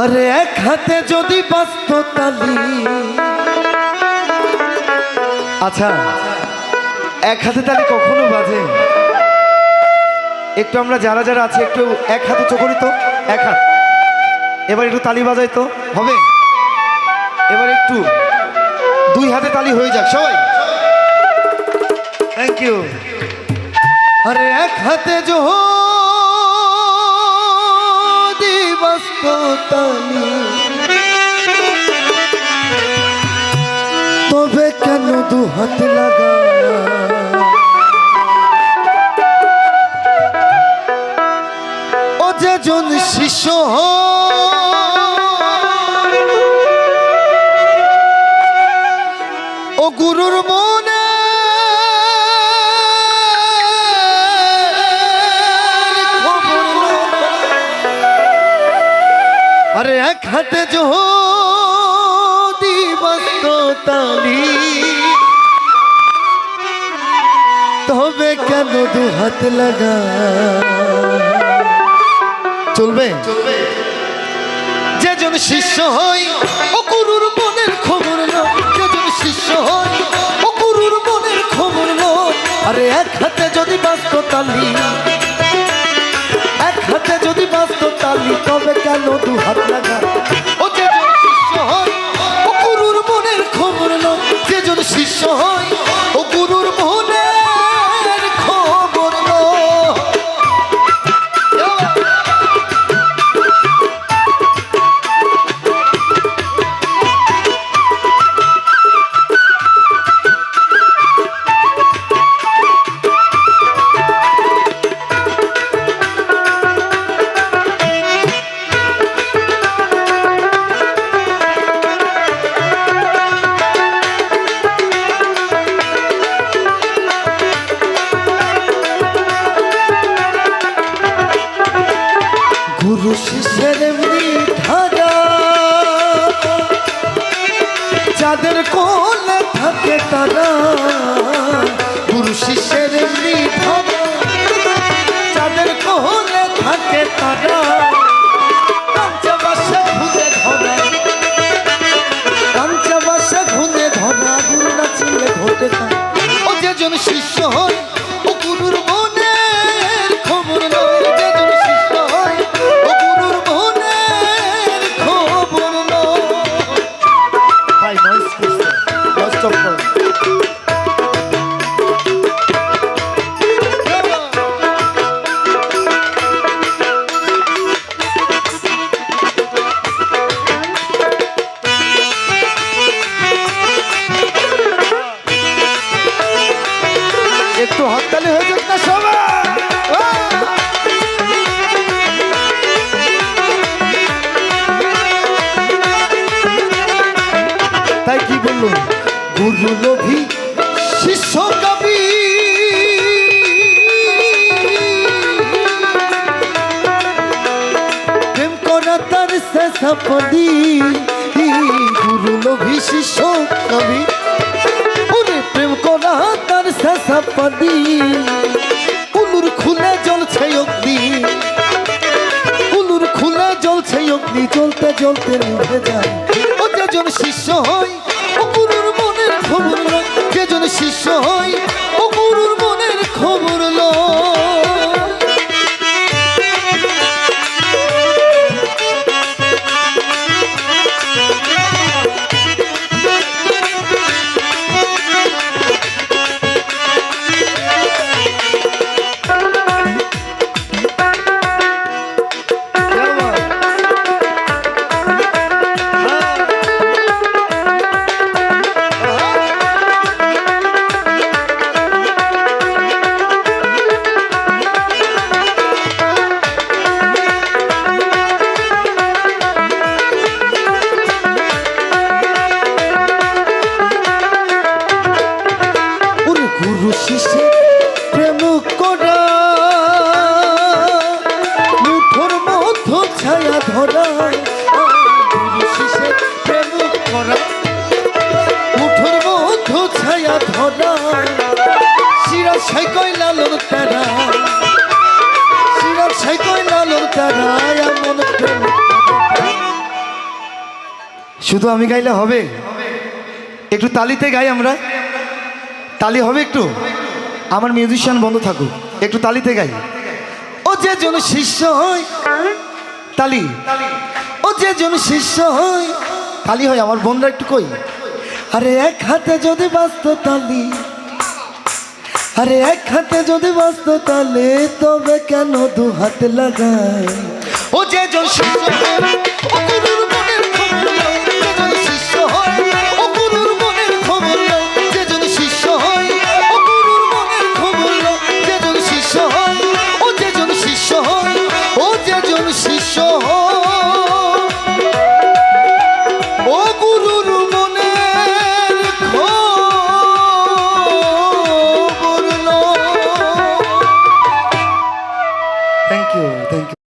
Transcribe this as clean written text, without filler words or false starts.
আরে এক হাতে যদি বাজত তালি। আচ্ছা, এক হাতে তালি কখনো বাজে? একটু আমরা যারা যারা আছি একটু এক হাতে চো করি তো, এক হাত। এবার একটু তালি বাজাই তো, হবে? এবার একটু দুই হাতে তালি হয়ে যাক সবাই। Thank you. আরে এক হাতে যদি বাজত তালি, তবে কেন দু হাত লাগা? ও যেজন শিষ্য ও গুরুর মনে আরে এক হাতে যদি বাজত তালি, তবে কেন দু হাত লাগা? চলবে? যেজন শিষ্য হয় ও গুরুর মনের খবর না, যেজন শিষ্য হয় ও গুরুর মনের খবর না। আরে এক হাতে যদি বাজত তালি, এক হাতে যদি বাজত তালি, তবে কেন দু হাত লাগা? ও যেজন শিষ্য হয় ও গুরুর মনের খবর না, যেজন শিষ্য হয় ও গুরুর মনের খবর না। গুরু শিষ্যের এমনি ধারা, যাদের কোলে থাকে তারা। গুরু শিষ্যের এমনি ধারা, যাদের কোলে থাকে তারা। কাঞ্চাবাসে ঘুরে ধরা, কাঞ্চাবাসে ঘুরে ধরা, গুরু না চিনলে ঘটে না। ও যেজন শিষ্য হয় ও গুরুর মনের খবর নয়, যেজন শিষ্য হয় ও গুরুর মনের খবর নয়। ভাই নয়েজ করছে, নয়েজ স্টপ কর। একটু হাততালি হয়ে যাক না সবাই? তাই কি বললো? গুরু লোভী শিষ্য কবি, প্রেম করা তার শেষাপদি। গুরু লোভী শিষ্য কবি, প্রেম করা তার শেষাপদি। উলুর খুলে জ্বলছে অগ্নি, উলুর খুলে জ্বলছে অগ্নি, জ্বলতে জ্বলতে নিভে যায়। ও যেজন শিষ্য হয় ও গুরুর মনের খবর লয়, যেজন শিষ্য হয় ও গুরুর মনের খবর লয়। গুরু শিষ্যের প্রেম করা, মুঠোর মধ্যে ছায়া ধরা। গুরু শিষ্যের প্রেম করা, মুঠোর মধ্যে ছায়া ধরা। শিরা ছাই কই লালন তারা, শিরা ছাই কই লালন তারা। এমন প্রেম শুধু আমি গাইলে হবে? একটু তালিতে গাই আমরা, তালি হবে একটু? আমার মিউজিশিয়ান বন্ধ থাকুক, একটু তালিতে গাই। ও যে জন শিষ্য হয়, তালি। ও যে জন শিষ্য হয়, তালি হয়। আমার বন্ধুরা একটু কই, আরে এক হাতে যদি বাজতো তালি, আরে এক হাতে যদি বাজতো তালে, তবে কেন দু হাত লাগাই? ও যে জন শিষ্য হয়, ও গুরুর মনের খবর লও, যে জন শিষ্য হয়, ও গুরুর মনের খবর লও, যে জন শিষ্য হয়, ও গুরুর মনের খবর লও, যে জন শিষ্য হয়, ও যে জন শিষ্য হয়, ও যে জন শিষ্য হয়, ও গুরুর মনের খবর লও। Thank you, thank you.